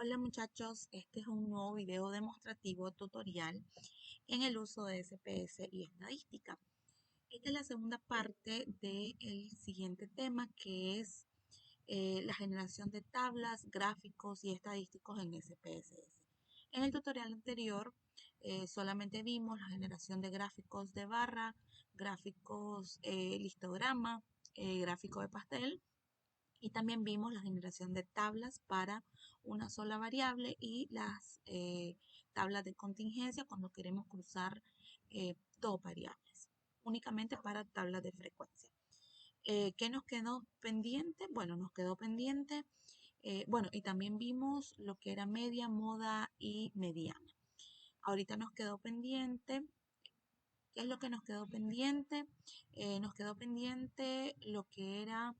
Hola muchachos, este es un nuevo video demostrativo tutorial en el uso de SPS y estadística. Esta es la segunda parte del siguiente tema que es la generación de tablas, gráficos y estadísticos en SPSS. En el tutorial anterior solamente vimos la generación de gráficos de barra, gráficos listograma, gráfico de pastel. Y también vimos la generación de tablas para una sola variable y las tablas de contingencia cuando queremos cruzar dos variables, únicamente para tablas de frecuencia. ¿Qué nos quedó pendiente? Bueno, nos quedó pendiente, y también vimos lo que era media, moda y mediana. Ahorita nos quedó pendiente. ¿Qué es lo que nos quedó pendiente? Nos quedó pendiente lo que era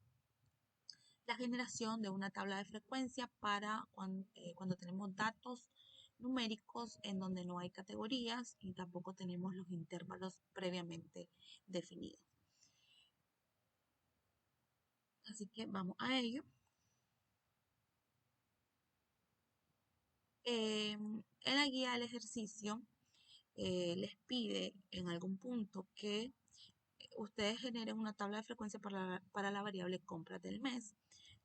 la generación de una tabla de frecuencia para cuando tenemos datos numéricos en donde no hay categorías y tampoco tenemos los intervalos previamente definidos. Así que vamos a ello. En la guía del ejercicio les pide en algún punto que ustedes generen una tabla de frecuencia para la variable compras del mes,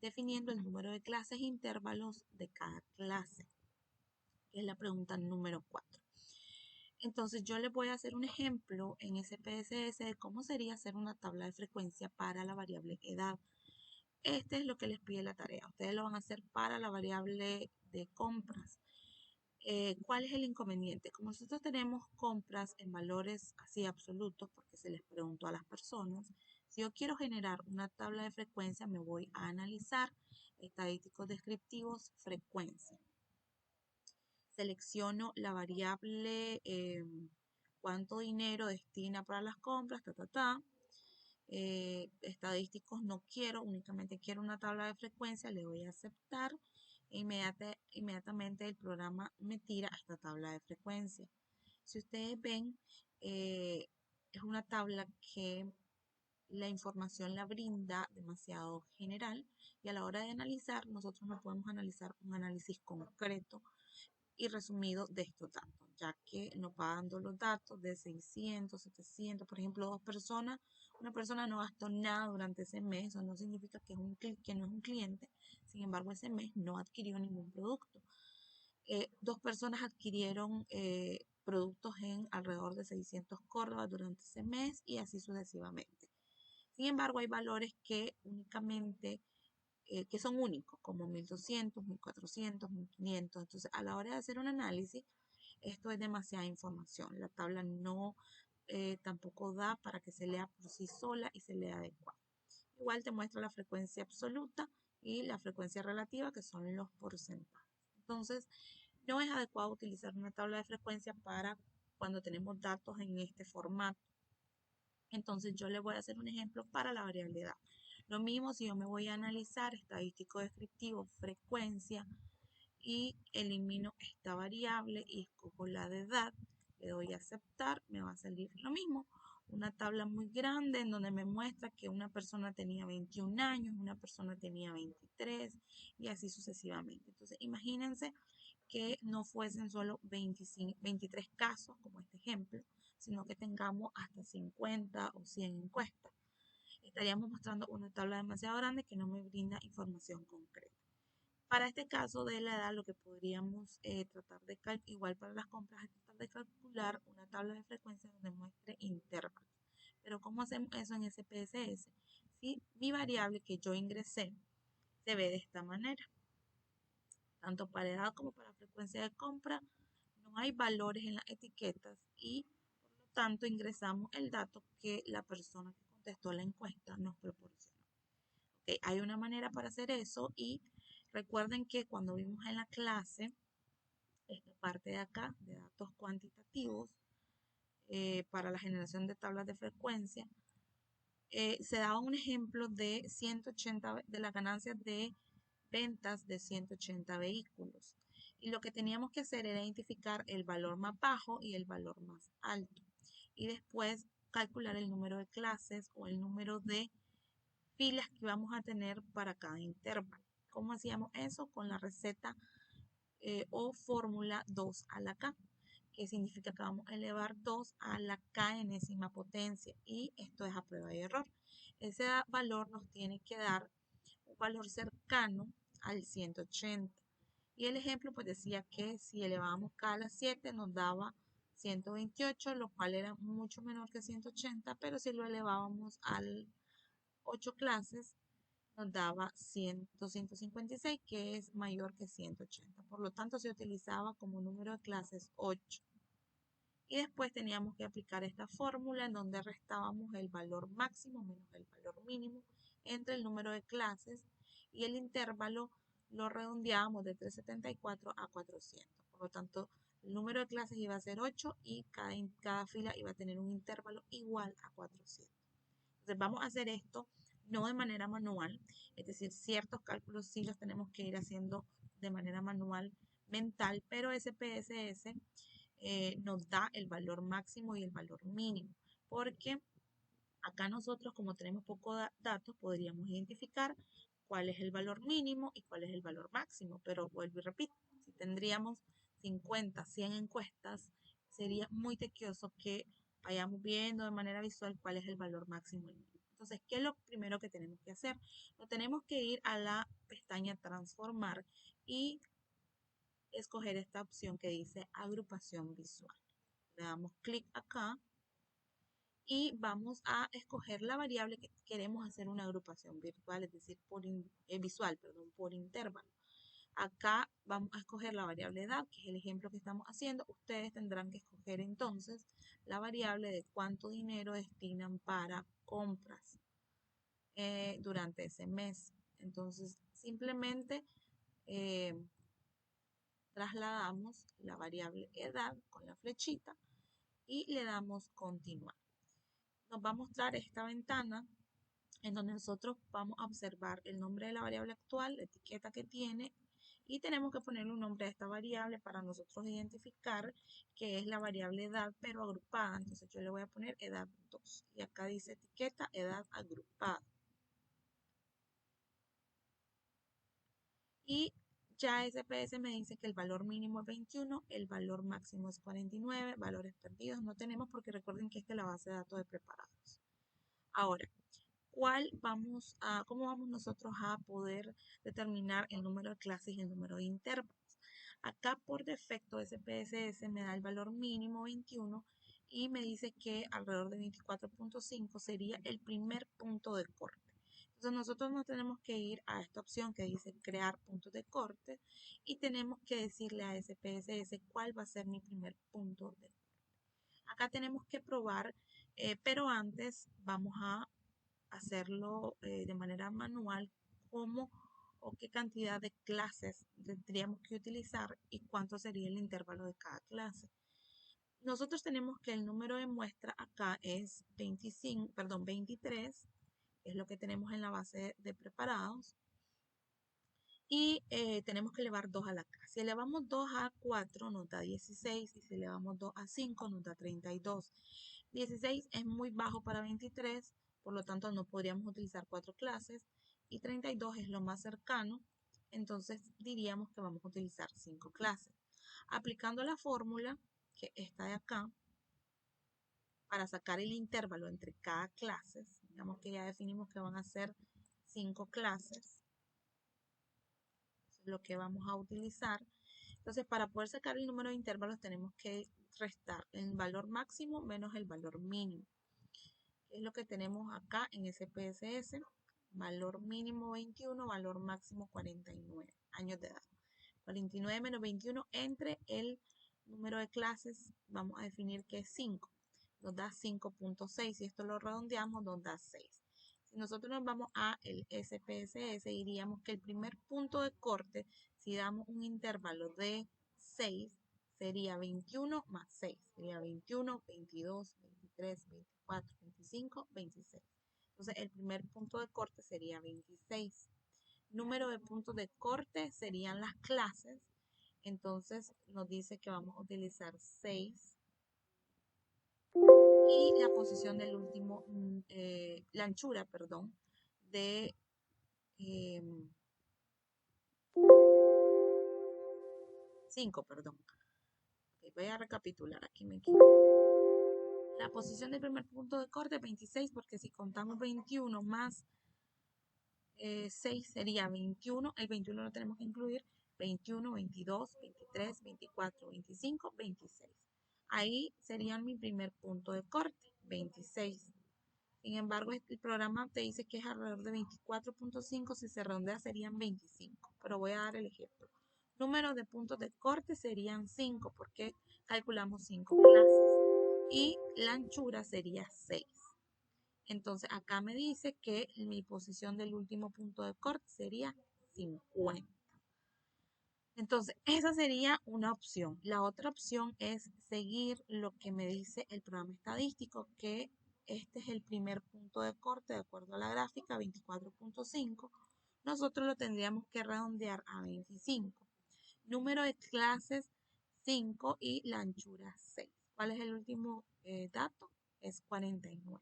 definiendo el número de clases e intervalos de cada clase, que es la pregunta número 4. Entonces yo les voy a hacer un ejemplo en SPSS de cómo sería hacer una tabla de frecuencia para la variable edad. Este es lo que les pide la tarea. Ustedes lo van a hacer para la variable de compras. ¿Cuál es el inconveniente? Como nosotros tenemos compras en valores así absolutos, porque se les preguntó a las personas, si yo quiero generar una tabla de frecuencia, me voy a analizar estadísticos descriptivos, frecuencia. Selecciono la variable cuánto dinero destina para las compras, estadísticos no quiero, únicamente quiero una tabla de frecuencia, le doy a aceptar e inmediatamente el programa me tira a esta tabla de frecuencia. Si ustedes ven, es una tabla que la información la brinda demasiado general y a la hora de analizar, nosotros no podemos analizar un análisis concreto y resumido de estos datos, ya que nos va dando los datos de 600, 700, por ejemplo, una persona no gastó nada durante ese mes, eso no significa que no es un cliente, sin embargo, ese mes no adquirió ningún producto. Dos personas adquirieron productos en alrededor de 600 córdobas durante ese mes y así sucesivamente. Sin embargo, hay valores que únicamente que son únicos, como 1200, 1400, 1500. Entonces, a la hora de hacer un análisis, esto es demasiada información. La tabla no tampoco da para que se lea por sí sola y se lea adecuado. Igual te muestra la frecuencia absoluta y la frecuencia relativa, que son los porcentajes. Entonces, no es adecuado utilizar una tabla de frecuencia para cuando tenemos datos en este formato. Entonces yo le voy a hacer un ejemplo para la variable edad. Lo mismo si yo me voy a analizar estadístico descriptivo, frecuencia, y elimino esta variable y escojo la de edad, le doy a aceptar, me va a salir lo mismo. Una tabla muy grande en donde me muestra que una persona tenía 21 años, una persona tenía 23 y así sucesivamente. Entonces imagínense que no fuesen solo 23 casos, como este ejemplo, sino que tengamos hasta 50 o 100 encuestas. Estaríamos mostrando una tabla demasiado grande que no me brinda información concreta. Para este caso de la edad, lo que podríamos tratar de calcular, igual para las compras, es tratar de calcular una tabla de frecuencia donde muestre intervalos. Pero ¿cómo hacemos eso en SPSS? Si mi variable que yo ingresé se ve de esta manera, tanto para edad como para frecuencia de compra, no hay valores en las etiquetas y por lo tanto ingresamos el dato que la persona que contestó la encuesta nos proporcionó. Okay, hay una manera para hacer eso y recuerden que cuando vimos en la clase esta parte de acá de datos cuantitativos para la generación de tablas de frecuencia, se daba un ejemplo de 180 de las ganancias de ventas de 180 vehículos. Y lo que teníamos que hacer era identificar el valor más bajo y el valor más alto. Y después calcular el número de clases o el número de filas que vamos a tener para cada intervalo. ¿Cómo hacíamos eso? Con la receta o fórmula 2 a la k, que significa que vamos a elevar 2 a la k enésima potencia, y esto es a prueba y error. Ese valor nos tiene que dar un valor cercano al 180. Y el ejemplo pues decía que si elevábamos k a la 7 nos daba 128, lo cual era mucho menor que 180, pero si lo elevábamos al 8 clases nos daba 256, que es mayor que 180. Por lo tanto, se utilizaba como número de clases 8. Y después teníamos que aplicar esta fórmula en donde restábamos el valor máximo menos el valor mínimo entre el número de clases, y el intervalo lo redondeábamos de 374 a 400. Por lo tanto, el número de clases iba a ser 8 y cada fila iba a tener un intervalo igual a 400. Entonces vamos a hacer esto no de manera manual, es decir, ciertos cálculos sí los tenemos que ir haciendo de manera manual, mental, pero SPSS nos da el valor máximo y el valor mínimo, porque acá nosotros, como tenemos pocos datos, podríamos identificar cuál es el valor mínimo y cuál es el valor máximo, pero vuelvo y repito, si tendríamos 50, 100 encuestas, sería muy tequioso que vayamos viendo de manera visual cuál es el valor máximo y mínimo. Entonces, ¿qué es lo primero que tenemos que hacer? Nos tenemos que ir a la pestaña Transformar y escoger esta opción que dice Agrupación Visual. Le damos clic acá y vamos a escoger la variable que queremos hacer una agrupación virtual, es decir, visual, perdón, por intervalo. Acá vamos a escoger la variable edad, que es el ejemplo que estamos haciendo. Ustedes tendrán que escoger entonces la variable de cuánto dinero destinan para compras durante ese mes. Entonces, simplemente trasladamos la variable edad con la flechita y le damos continuar. Nos va a mostrar esta ventana en donde nosotros vamos a observar el nombre de la variable actual, la etiqueta que tiene, y tenemos que ponerle un nombre a esta variable para nosotros identificar que es la variable edad, pero agrupada. Entonces yo le voy a poner edad 2 y acá dice etiqueta edad agrupada. Y ya SPS me dice que el valor mínimo es 21, el valor máximo es 49, valores perdidos no tenemos porque recuerden que esta es la base de datos de preparados. Ahora, ¿cómo vamos nosotros a poder determinar el número de clases y el número de intervalos? Acá por defecto SPSS me da el valor mínimo 21 y me dice que alrededor de 24.5 sería el primer punto de corte. Entonces nosotros nos tenemos que ir a esta opción que dice crear puntos de corte y tenemos que decirle a SPSS cuál va a ser mi primer punto de corte. Acá tenemos que probar, pero antes vamos a hacerlo de manera manual, cómo o qué cantidad de clases tendríamos que utilizar y cuánto sería el intervalo de cada clase. Nosotros tenemos que el número de muestra acá es 23, que es lo que tenemos en la base de preparados, y tenemos que elevar 2 a la k. Si elevamos 2 a 4 nos da 16 y si elevamos 2 a 5 nos da 32. 16 es muy bajo para 23, por lo tanto no podríamos utilizar 4 clases, y 32 es lo más cercano, entonces diríamos que vamos a utilizar 5 clases. Aplicando la fórmula, que está de acá, para sacar el intervalo entre cada clase, digamos que ya definimos que van a ser 5 clases, lo que vamos a utilizar. Entonces, para poder sacar el número de intervalos tenemos que restar el valor máximo menos el valor mínimo, que es lo que tenemos acá en SPSS. Valor mínimo 21, valor máximo 49 años de edad. 49 menos 21 entre el número de clases, vamos a definir que es 5. Nos da 5.6. Si esto lo redondeamos, nos da 6. Si nosotros nos vamos a el SPSS, diríamos que el primer punto de corte, si damos un intervalo de 6, sería 21 más 6. Sería 21, 22, 23, 24, 25, 26. Entonces, el primer punto de corte sería 26. Número de puntos de corte serían las clases. Entonces, nos dice que vamos a utilizar 6. Y la posición del último, la anchura, perdón, de 5, perdón. Okay, voy a recapitular, aquí me equivoco. La posición del primer punto de corte es 26, porque si contamos 21 más 6 sería 21, el 21 lo tenemos que incluir, 21, 22, 23, 24, 25, 26. Ahí sería mi primer punto de corte, 26. Sin embargo, el programa te dice que es alrededor de 24.5, si se redondea serían 25, pero voy a dar el ejemplo. Número de puntos de corte serían 5, porque calculamos 5 clases. Y la anchura sería 6. Entonces acá me dice que mi posición del último punto de corte sería 50. Entonces, esa sería una opción. La otra opción es seguir lo que me dice el programa estadístico, que este es el primer punto de corte de acuerdo a la gráfica, 24.5. Nosotros lo tendríamos que redondear a 25. Número de clases 5 y la anchura 6. ¿Cuál es el último dato? Es 49.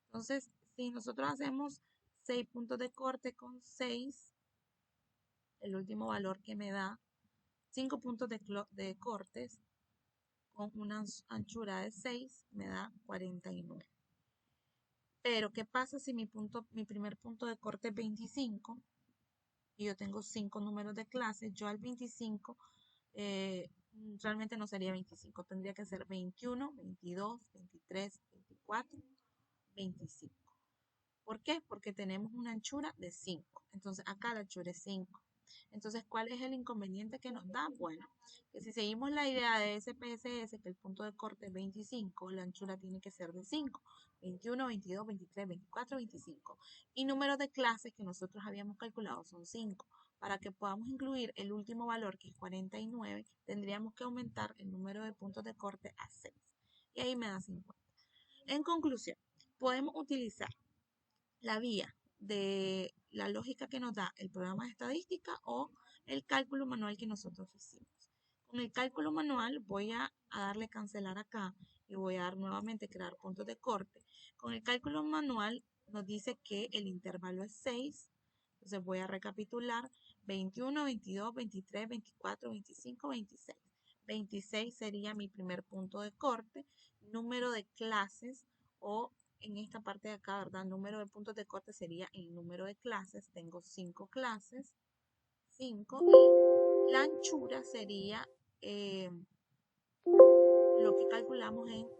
Entonces, si nosotros hacemos 6 puntos de corte con 6, el último valor que me da 5 puntos de cortes con una anchura de 6 me da 49. Pero, ¿qué pasa si mi primer punto de corte es 25 y yo tengo 5 números de clase? Yo al 25 realmente no sería 25, tendría que ser 21, 22, 23, 24, 25. ¿Por qué? Porque tenemos una anchura de 5. Entonces, acá la anchura es 5. Entonces, ¿cuál es el inconveniente que nos da? Bueno, que si seguimos la idea de SPSS, que el punto de corte es 25, la anchura tiene que ser de 5. 21, 22, 23, 24, 25. Y número de clases que nosotros habíamos calculado son 5. Para que podamos incluir el último valor, que es 49, tendríamos que aumentar el número de puntos de corte a 6. Y ahí me da 50. En conclusión, podemos utilizar la vía de la lógica que nos da el programa de estadística o el cálculo manual que nosotros hicimos. Con el cálculo manual voy a darle cancelar acá y voy a dar nuevamente crear puntos de corte. Con el cálculo manual nos dice que el intervalo es 6. Entonces voy a recapitular: 21, 22, 23, 24, 25, 26. 26 sería mi primer punto de corte. Número de clases, o en esta parte de acá, ¿verdad? Número de puntos de corte sería el número de clases. Tengo 5 clases, 5. Y la anchura sería lo que calculamos en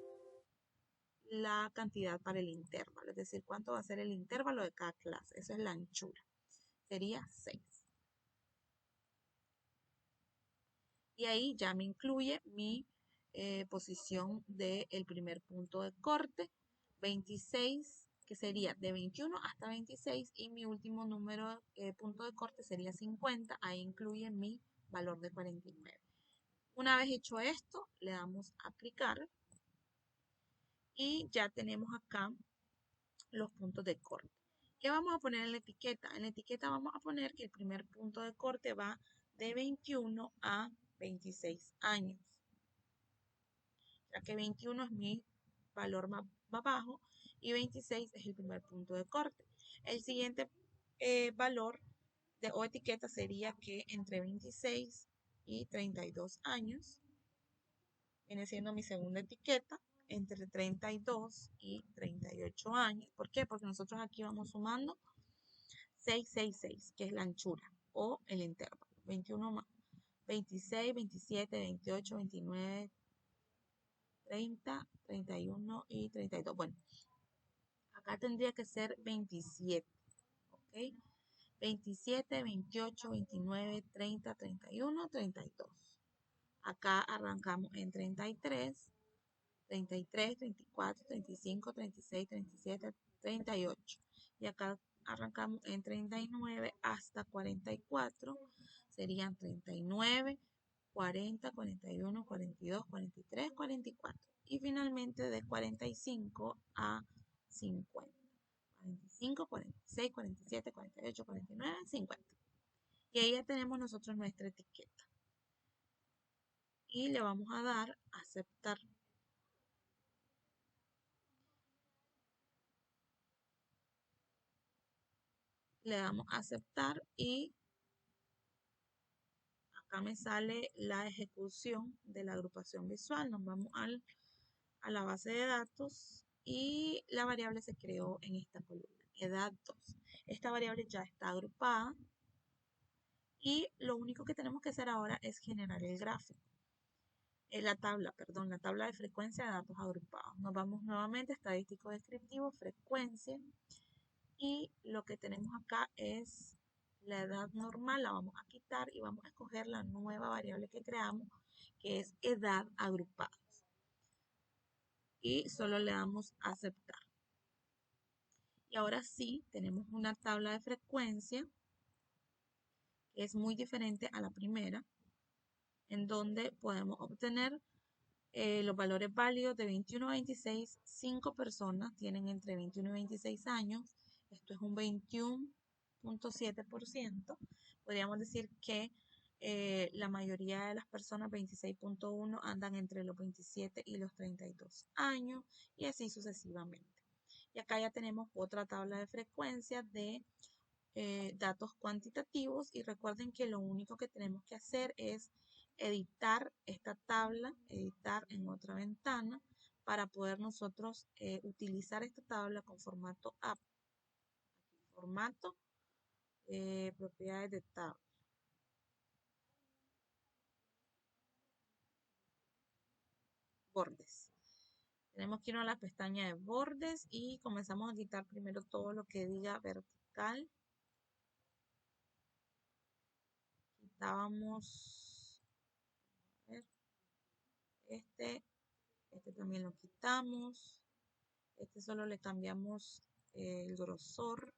la cantidad para el intervalo, es decir, cuánto va a ser el intervalo de cada clase. Eso es la anchura. Sería 6. Y ahí ya me incluye mi posición del primer punto de corte, 26, que sería de 21 hasta 26, y mi último número punto de corte sería 50. Ahí incluye mi valor de 49. Una vez hecho esto, le damos a aplicar y ya tenemos acá los puntos de corte. ¿Qué vamos a poner en la etiqueta? En la etiqueta vamos a poner que el primer punto de corte va de 21 a 26 años, ya que 21 es mi valor más bajo y 26 es el primer punto de corte. El siguiente valor o etiqueta sería que entre 26 y 32 años, viene siendo mi segunda etiqueta, entre 32 y 38 años. ¿Por qué? Porque nosotros aquí vamos sumando 6, 6, 6, que es la anchura o el intervalo. 21 más 26, 27, 28, 29, 30, 31 y 32. Bueno, acá tendría que ser 27, ¿ok? 27, 28, 29, 30, 31, 32. Acá arrancamos en 33, 33, 34, 35, 36, 37, 38. Y acá arrancamos en 39 hasta 44. Serían 39, 40, 41, 42, 43, 44. Y finalmente de 45 a 50. 45, 46, 47, 48, 49, 50. Y ahí ya tenemos nosotros nuestra etiqueta. Y le vamos a dar a aceptar. Le damos a aceptar y acá me sale la ejecución de la agrupación visual. Nos vamos a la base de datos y la variable se creó en esta columna, edad 2. Esta variable ya está agrupada y lo único que tenemos que hacer ahora es generar el gráfico. La tabla de frecuencia de datos agrupados. Nos vamos nuevamente a estadístico descriptivo, frecuencia, y lo que tenemos acá es la edad normal, la vamos a quitar y vamos a escoger la nueva variable que creamos, que es edad agrupada. Y solo le damos a aceptar. Y ahora sí, tenemos una tabla de frecuencia que es muy diferente a la primera, en donde podemos obtener los valores válidos de 21 a 26. 5 personas tienen entre 21 y 26 años. Esto es un 21.7%. Podríamos decir que la mayoría de las personas, 26.1, andan entre los 27 y los 32 años y así sucesivamente. Y acá ya tenemos otra tabla de frecuencia de datos cuantitativos y recuerden que lo único que tenemos que hacer es editar esta tabla, editar en otra ventana para poder nosotros utilizar esta tabla con formato APP. Aquí, formato, propiedades de tabla. Bordes. Tenemos que irnos a la pestaña de bordes y comenzamos a quitar primero todo lo que diga vertical. Quitábamos, a ver, este también lo quitamos. Este solo le cambiamos el grosor.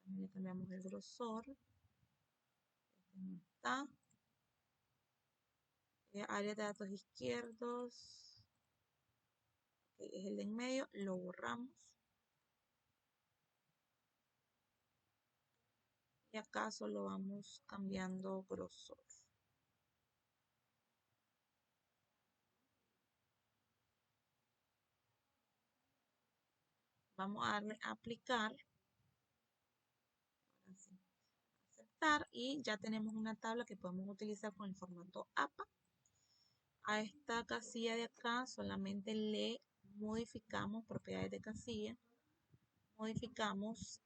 También le cambiamos el grosor. Este no está. Área de datos izquierdos. Okay, es el de en medio. Lo borramos. Y acá solo vamos cambiando grosor. Vamos a darle a aplicar. Ahora sí. Aceptar. Y ya tenemos una tabla que podemos utilizar con el formato APA. A esta casilla de acá solamente le modificamos propiedades de casilla. Modificamos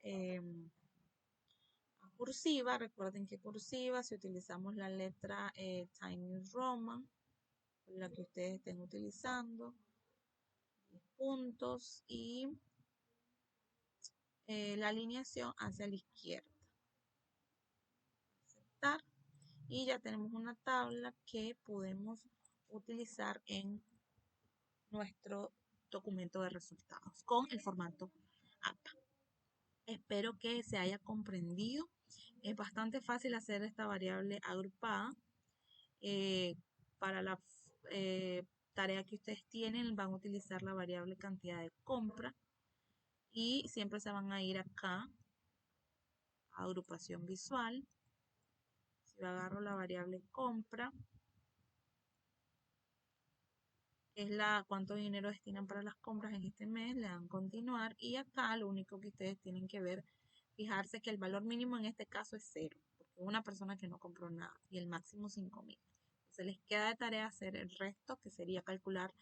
a cursiva. Recuerden que cursiva, si utilizamos la letra Times Roman, la que ustedes estén utilizando, 10 puntos y la alineación hacia la izquierda. Aceptar. Y ya tenemos una tabla que podemos utilizar en nuestro documento de resultados con el formato APA. Espero que se haya comprendido. Es bastante fácil hacer esta variable agrupada. Para la tarea que ustedes tienen van a utilizar la variable cantidad de compra y siempre se van a ir acá a agrupación visual. Si yo agarro la variable compra, es la cuánto dinero destinan para las compras en este mes, le dan continuar y acá lo único que ustedes tienen que ver, fijarse que el valor mínimo en este caso es 0, porque es una persona que no compró nada y el máximo 5.000. Entonces les queda de tarea hacer el resto, que sería calcular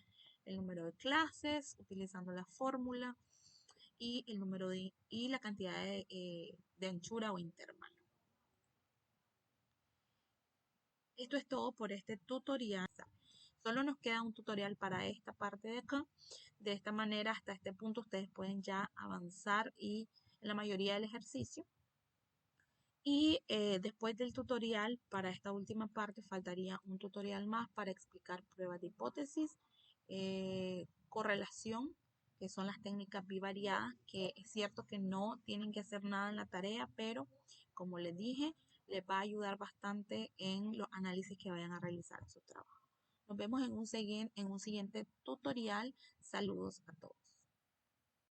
el número de clases utilizando la fórmula y el número y la cantidad de anchura o intervalo. Esto es todo por este tutorial. Solo nos queda un tutorial para esta parte de acá. De esta manera, hasta este punto, ustedes pueden ya avanzar y en la mayoría del ejercicio. Y después del tutorial, para esta última parte, faltaría un tutorial más para explicar pruebas de hipótesis, correlación, que son las técnicas bivariadas, que es cierto que no tienen que hacer nada en la tarea, pero como les dije, les va a ayudar bastante en los análisis que vayan a realizar en su trabajo. Nos vemos en un siguiente tutorial. Saludos a todos.